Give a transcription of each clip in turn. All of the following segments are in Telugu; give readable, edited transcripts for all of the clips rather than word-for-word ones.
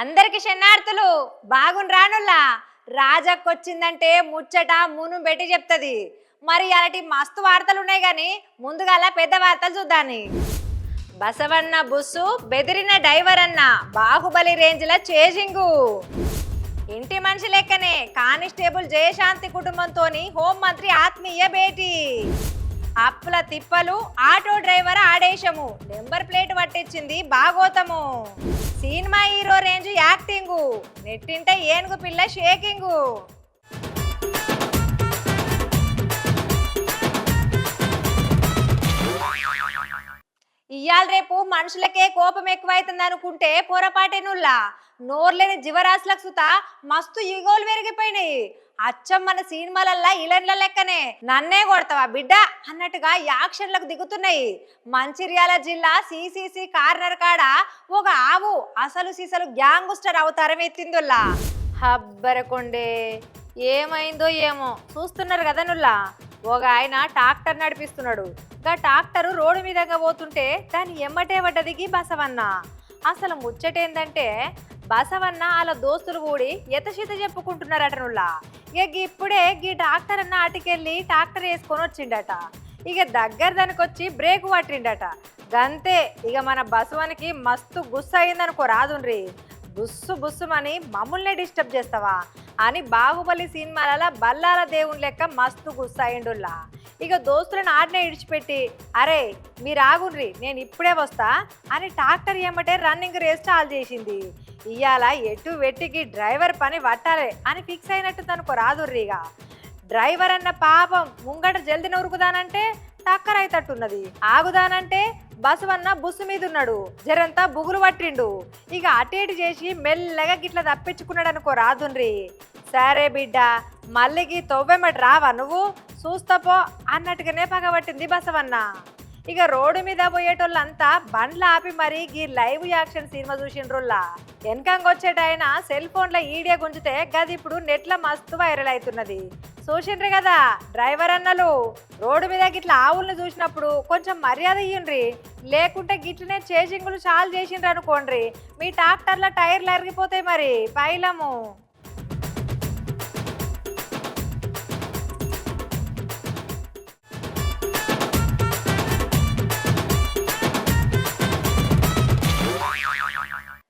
అందరికి శనార్థులు బాగుండ్రానుల్లా రాజక్కొచ్చిందంటే ముచ్చట మును పెట్టి చెప్తుంది. మరి అలాంటి మస్తు వార్తలు ఉన్నాయి కానీ ముందుగాల పెద్ద వార్తలు చూద్దాని. బసవన్న బుస్సు బెదిరిన డ్రైవర్ అన్న బాహుబలి రేంజ్ల చేజింగు. ఇంటి మనిషి లెక్కనే కానిస్టేబుల్ జయశాంతి కుటుంబంతోని హోంమంత్రి ఆత్మీయ భేటీ. అప్పుల తిప్పలు ఆటో డ్రైవర్ ఆడేశము, నెంబర్ ప్లేట్ పట్టించింది భాగోతము. సినిమా హీరో రేంజ్ యాక్టింగు, నెట్టింటే ఏనుగు పిల్ల షేకింగు. ఇయాల రేపు మనుషులకే కోపం ఎక్కువైతుంది అనుకుంటే పొరపాటేనుల్లా. నోర్లేని జీవరాశులకు సుత మస్తు ఈగోలు పెరిగిపోయినాయి. అచ్చం మన సినిమాలల్లా ఇలన్ల లెక్కనే నన్నే కొడతావా బిడ్డ అన్నట్టుగా యాక్షన్లకు దిగుతున్నాయి. మంచిర్యాల జిల్లా సిసిసి కార్నర్ కాడ ఒక ఆవు అసలు సీసలు గ్యాంగుస్టర్ అవతారం ఎత్తిందుల్లా. హబ్బరకొండే ఏమైందో ఏమో చూస్తున్నారు కదా నుల్లా. ఒక ఆయన ట్రాక్టర్ నడిపిస్తున్నాడు. గా ట్రాక్టర్ రోడ్డు మీదగా పోతుంటే దాని ఎమ్మటే పడ్డదిగి బసవన్న. అసలు ముచ్చటేందంటే బసవన్న వాళ్ళ దోస్తులు కూడి ఎతశీత చెప్పుకుంటున్నారట నుల్లా. ఇక ఇప్పుడే గీ ట్రాక్టర్ అన్న అటుకెళ్ళి ట్రాక్టర్ వేసుకొని వచ్చిండట. ఇక దగ్గర దానికొచ్చి బ్రేక్ పట్టిండట. గంతే ఇక మన బసవనికి మస్తు గుస్సు అయిందనుకో రాదుండ్రి. బుస్సు బుస్సుమని మమ్మల్నే డిస్టర్బ్ చేస్తావా అని బాహుబలి సినిమాల బల్లాల దేవుని లెక్క మస్తు గుస్సాయిండుల్లా. ఇక దోస్తులను ఆడనే ఇడిచిపెట్టి అరే మీరు ఆగుండ్రి నేను ఇప్పుడే వస్తా అని ట్రాక్టర్ ఏమంటే రన్నింగ్ రేస్ చాలు చేసింది. ఇవాళ ఎటు వెట్టికి డ్రైవర్ పని పట్టాలి అని ఫిక్స్ అయినట్టు తనకు రాదుర్రిగా. డ్రైవర్ అన్న పాపం ముంగట జల్దిన ఉరుకుదానంటే టక్కర్ అయితట్టున్నది, ఆగుదానంటే బసవన్న బుస్సు మీద ఉన్నాడు, జరంతా బుగులు పట్టిండు. ఇక అటేటి చేసి మెల్లగా గిట్ల తప్పించుకున్నాడు అనుకో రాదుండ్రి. సరే బిడ్డ మళ్ళీకి తవ్వెమ్మటి రావా నువ్వు చూస్తాపో అన్నట్టుగానే పగబట్టింది బసవన్న. ఇక రోడ్డు మీద పోయేటోళ్ళంతా బండ్లు ఆపి మరీ గీ లైవ్ యాక్షన్ సినిమా చూసిండ్రుల్లా. వెనకంగొచ్చేటైనా సెల్ ఫోన్ల ఈడియా గుంజితే గది ఇప్పుడు నెట్ల మస్తు వైరల్ అవుతున్నది. చూసిండ్రు కదా డ్రైవర్ అన్నలు. రోడ్డు మీద గిట్ల ఆవులను చూసినప్పుడు కొంచెం మర్యాద ఇయ్యండ్రి, లేకుంటే గిట్లనే చేజింగులు చాలు చేసిండ్రు అనుకోండ్రి మీ ట్రాక్టర్ల టైర్లు అరిగిపోతాయి మరి పైలము.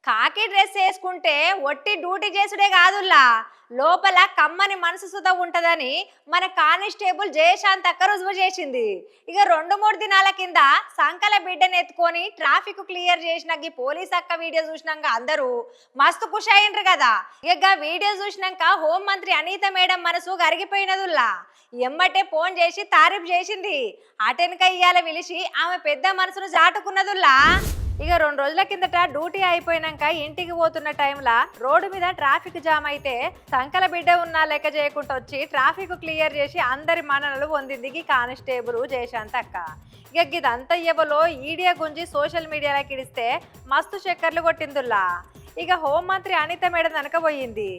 కాకి డ్రెస్ వేసుకుంటే ఒట్టి డ్యూటీ చేసుడే కాదుల్లా, లోపల కమ్మని మనసు సుధ ఉంటదని మన కానిస్టేబుల్ జయశాంత్ అక్క రుజువు చేసింది. ఇక 2-3 దినాల కింద సంకల బిడ్డను ఎత్తుకొని ట్రాఫిక్ క్లియర్ చేసిన ఈ పోలీస్ అక్క వీడియో చూసినాక అందరూ మస్తు ఖుషి అయ్యిండ్రు కదా. ఇక వీడియో చూసినాక హోంమంత్రి అనిత మేడం మనసు కరిగిపోయినదుల్లా. ఎమ్మటే ఫోన్ చేసి తారీఫ్ చేసింది. అటెనక ఇయ్యాల పిలిచి ఆమె పెద్ద మనసును చాటుకున్నదుల్లా. ఇక 2 రోజుల కిందట డ్యూటీ అయిపోయినాక ఇంటికి పోతున్న టైంలో రోడ్డు మీద ట్రాఫిక్ జామ్ అయితే సంకల బిడ్డ ఉన్నా లెక్క చేయకుండా వచ్చి ట్రాఫిక్ క్లియర్ చేసి అందరి మన్ననలు పొందింది ఈ కానిస్టేబుల్ జయశాంత్ అక్క. ఇక ఇదంతా ఇవ్వలో ఈడియా గుంజి సోషల్ మీడియాలోకి ఇడిస్తే మస్తు చక్కర్లు కొట్టిందుల్లా. ఇక హోంమంత్రి అనిత మేడం వెనకపోయింది.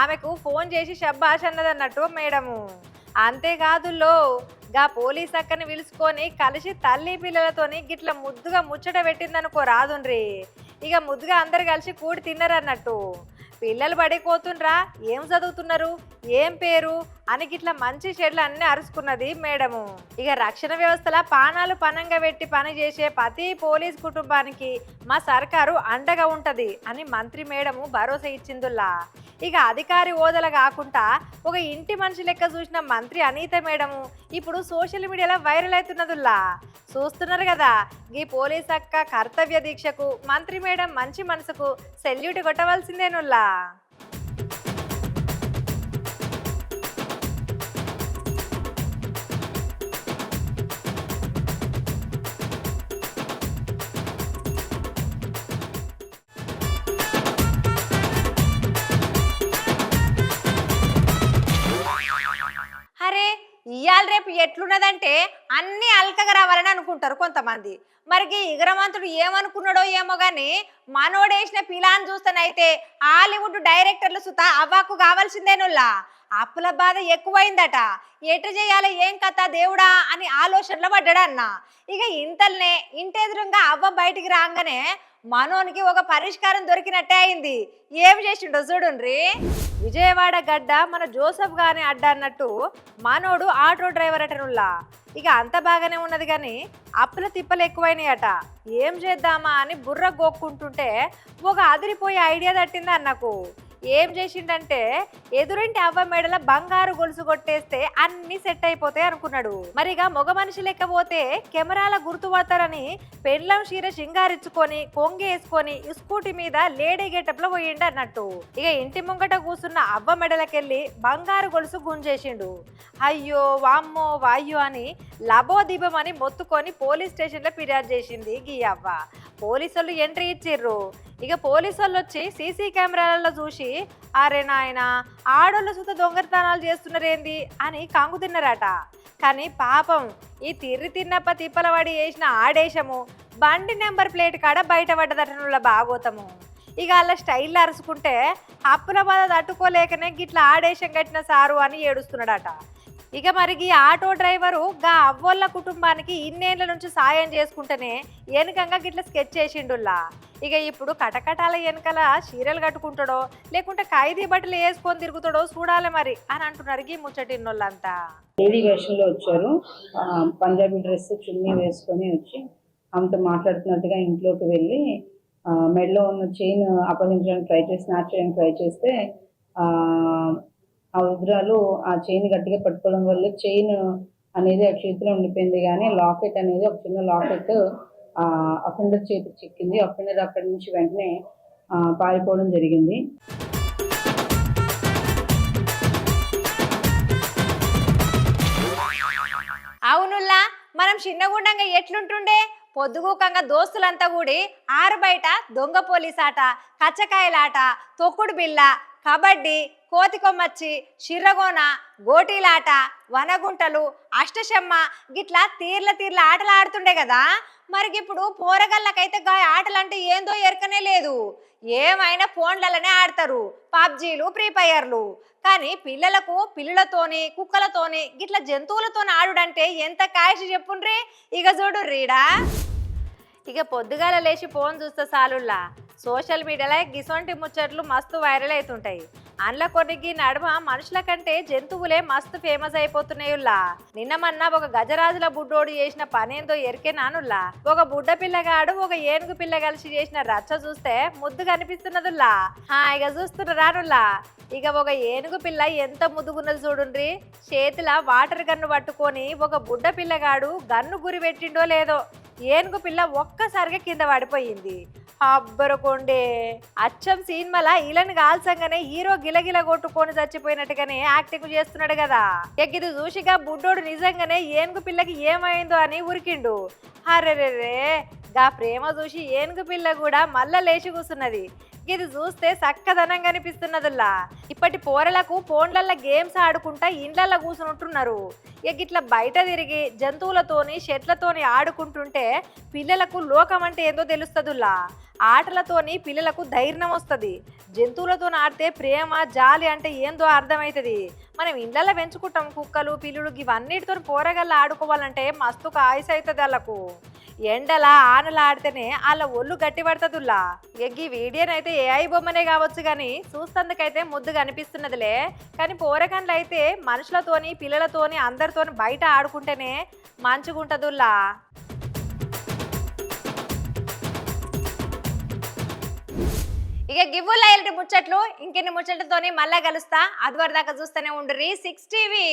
ఆమెకు ఫోన్ చేసి శబ్బాష్ అన్నదన్నట్టు మేడము. అంతేకాదుల్లో గా పోలీస్ అక్కని పిలుచుకొని కలిసి తల్లి పిల్లలతోని గిట్ల ముద్దుగా ముచ్చట పెట్టిందనుకో రాదుండ్రి. ఇక ముద్దుగా అందరు కలిసి కూడి తిన్నారన్నట్టు. పిల్లలు పడిపోతుండ్రా, ఏం చదువుతున్నారు, ఏం పేరు అని గిట్ల మంచి చెడ్లు అన్నీ అరుచుకున్నది మేడము. ఇక రక్షణ వ్యవస్థల పానాలు పనంగా పెట్టి పని చేసే ప్రతి పోలీస్ కుటుంబానికి మా సర్కారు అండగా ఉంటది అని మంత్రి మేడము భరోసా ఇచ్చిందుల్లా. ఇక అధికారి హోదాల కాకుండా ఒక ఇంటి మనిషి లెక్క చూసిన మంత్రి అనిత మేడము ఇప్పుడు సోషల్ మీడియాలో వైరల్ అవుతున్నదుల్లా. చూస్తున్నారు కదా ఈ పోలీస్ అక్క కర్తవ్య దీక్షకు మంత్రి మేడం మంచి మనసుకు సెల్యూట్ కొట్టవలసిందేనుల్లా. ఇయాల రేపు ఎట్లున్నదంటే అన్ని అల్కగా రావాలని అనుకుంటారు కొంతమంది. మరికి ఇగరమంతుడు ఏమనుకున్నాడో ఏమో గాని మనోడేసిన పిలాన్ చూస్తానైతే హాలీవుడ్ డైరెక్టర్లు సుత అవ్వాకు కావాల్సిందేనుల్లా. అప్పుల బాధ ఎక్కువైందట. ఎటు చేయాలి ఏం కథ దేవుడా అని ఆలోచనలో పడ్డాడన్న. ఇక ఇంతల్నే ఇంటెదురుగా అవ్వ బయటికి రాగానే మనోనికి ఒక పరిష్కారం దొరికినట్టే అయింది. ఏమి చేసిండో చూడుండ్రి. విజయవాడ గడ్డ మన జోసఫ్ గాని అడ్డ అన్నట్టు మనోడు ఆటో డ్రైవర్ అటనుల్లా. ఇక అంత బాగానే ఉన్నది కానీ అప్పుల తిప్పలు ఎక్కువైనాయట. ఏం చేద్దామా అని బుర్ర గోక్కుంటుంటే ఒక అదిరిపోయే ఐడియా తట్టింది అన్నకు. ఏం చేసిండంటే ఎదురింటి అవ్వ మెడల బంగారు గొలుసు కొట్టేస్తే అన్ని సెట్ అయిపోతాయి అనుకున్నాడు. మరిగా మగ మనిషి లెక్క పోతే కెమెరాల గుర్తుపడతారని పెళ్ళం చీర సింగారించుకొని కొంగేసుకొని స్కూటీ మీద లేడీ గెటప్ లో పోయిండు అన్నట్టు. ఇక ఇంటి ముంగట కూసున్న అవ్వ మెడలకెళ్ళి బంగారు గొలుసు గుంజేసిండు. అయ్యో వామ్మో వాయ్యో అని లబోదీపం అని మొత్తుకొని పోలీస్ స్టేషన్ లో ఫిర్యాదు చేసింది గీ అవ్వ. పోలీసులు ఎంట్రీ ఇచ్చిర్రు. ఇక పోలీసు వాళ్ళు వచ్చి సీసీ కెమెరాలలో చూసి అరే నాయన ఆడోళ్ళు సుత దొంగతనాలు చేస్తున్నారేంది అని కంగు తిన్నారట. కానీ పాపం ఈ తిన్నప్ప తిప్పలవాడి వేసిన ఆడేశము బండి నెంబర్ ప్లేట్ కాడ బయటపడ్డదటనుల భాగోతము. ఇక అలా స్టైల్ అరుచుకుంటే అప్పుల బాధ తట్టుకోలేకనే గిట్లా ఆడేశం కట్టిన సారు అని ఏడుస్తున్నాడట. ఇక మరి ఈ ఆటో డ్రైవరు గా అవ్వోళ్ళ కుటుంబానికి ఇన్నేళ్ల నుంచి సాయం చేసుకుంటేనే వెనుకంగా గిట్లా స్కెచ్ చేసిండుల్లా. ఇక ఇప్పుడు కటకటాల వెనకల చీరలు కట్టుకుంటాడో లేకుంటే ఖైదీ బట్టలు వేసుకొని తిరుగుతాడో చూడాలి మరి అని అంటున్నారు ఈ ముచ్చటిన్నోళ్ళంతా. లేడీ వేషంలో వచ్చారు. పంజాబీ డ్రెస్ చున్నీ వేసుకొని వచ్చి ఆమెతో మాట్లాడుతున్నట్టుగా ఇంట్లోకి వెళ్ళి మెడలో ఉన్న చైన్ అపహరించడానికి ట్రై చేసి స్నాచ్ చేయడానికి ట్రై చేస్తే ఆ ఉగ్రాలు ఆ చైన్ గట్టిగా పట్టుకోవడం వల్ల చైన్ అనేది ఆ చేతిలో ఉండిపోయింది. కానీ లాకెట్ అనేది ఒక చిన్న లాకెట్ అఫెండర్ చేతికి చిక్కింది. అఫెండర్ అక్కడి నుంచి వెంటనే పారిపోవడం జరిగింది. అవునుల్లా మనం చిన్నగుండంగా ఎట్లుంటుండే పొద్దుగూకంగా దోస్తులంతా కూడి ఆరు బయట దొంగ పోలీసాట, కచ్చకాయలాట, తొక్కుడు బిల్ల, కబడ్డీ, కోతికొమ్మచ్చి, షిర్రగోన, గోటీలాట, వనగుంటలు, అష్టశమ్మ గిట్లా తీర్ల ఆటలు ఆడుతుండే కదా. మరిగిప్పుడు పోరగళ్ళకైతే గా ఆటలంటే ఏందో ఎరకనే లేదు. ఏమైనా ఫోన్లలోనే ఆడతారు, పబ్జీలు, ఫ్రీ ఫైర్లు. కానీ పిల్లలకు పిల్లులతోని కుక్కలతోని గిట్లా జంతువులతోని ఆడుడంటే ఎంత కాయసి చెప్పుండ్రి. ఇక చూడు రీడా. ఇక పొద్దుగాల లేచి ఫోన్ చూస్తే చాలుల్లా సోషల్ మీడియాలో గిసొంటి ముచ్చట్లు మస్తు వైరల్ అవుతుంటాయి. అందులో కొన్నికి నడుమ మనుషుల కంటే జంతువులే మస్తు ఫేమస్ అయిపోతున్నాయుల్లా. నిన్నమన్నా ఒక గజరాజుల బుడ్డోడు చేసిన పనేందో ఎరికేనానుల్లా. ఒక బుడ్డ పిల్లగాడు ఒక ఏనుగు పిల్ల కలిసి చేసిన రచ్చ చూస్తే ముద్దు కనిపిస్తున్నదుల్లా. ఇక చూస్తున్నారానుల్లా. ఇక ఒక ఏనుగు పిల్ల ఎంత ముద్దుగున్నది చూడుండ్రి. చేతిల వాటర్ గన్ను పట్టుకొని ఒక బుడ్డ పిల్లగాడు గన్ను గురి పెట్టిండో లేదో ఏనుగు పిల్ల ఒక్కసారిగా కింద పడిపోయింది. అబ్బరకొండే అచ్చం సినిమాల ఇలాని కాల్సంగానే హీరో గిలగిల కొట్టుకొని చచ్చిపోయినట్టుగానే యాక్టింగ్ చేస్తున్నాడు కదా. ఇది చూసిగా బుడ్డోడు నిజంగానే ఏనుగు పిల్లకి ఏమైందో అని ఉరికిండు. అరెరెరే గా ప్రేమ చూసి ఏనుగు పిల్ల కూడా మళ్ళా లేచి కూర్చున్నది. ఇది చూస్తే చక్కదనంగా అనిపిస్తున్నదిలా. ఇప్పటి పోరలకు ఫోన్లల్లో గేమ్స్ ఆడుకుంటా ఇండ్లల్లో కూర్చుంటున్నారు. ఇట్లా బయట తిరిగి జంతువులతోని చెట్లతోని ఆడుకుంటుంటే పిల్లలకు లోకం అంటే ఏందో తెలుస్తుందిలా. ఆటలతోని పిల్లలకు ధైర్యం వస్తుంది. జంతువులతో ఆడితే ప్రేమ జాలి అంటే ఏందో అర్థమవుతుంది. మనం ఇండ్లలో పెంచుకుంటాం కుక్కలు పిల్లులు ఇవన్నిటితో పోరగల్లా ఆడుకోవాలంటే మస్తు ఆయుస్ అవుతుంది వాళ్ళకు. ఎండల ఆనలు ఆడితేనే వాళ్ళ ఒళ్ళు గట్టి పడుతుందిలా. ఈ వీడియోనైతే ఏఐ బొమ్మనే కావచ్చు కానీ చూస్తందుకైతే ముద్దుగా అనిపిస్తున్నదిలే. కానీ పోరగండ్లు అయితే మనుషులతోని పిల్లలతోని అందరితోని బయట ఆడుకుంటేనే మంచిగుంటదుల్లా. ఇక గివ్వుల్లా ఇలాంటి ముచ్చట్లు ఇంకెన్ని ముచ్చట్లతోని మళ్ళా కలుస్తా. అది వరదాకా చూస్తూనే ఉండుర్రి 6 టీవీ.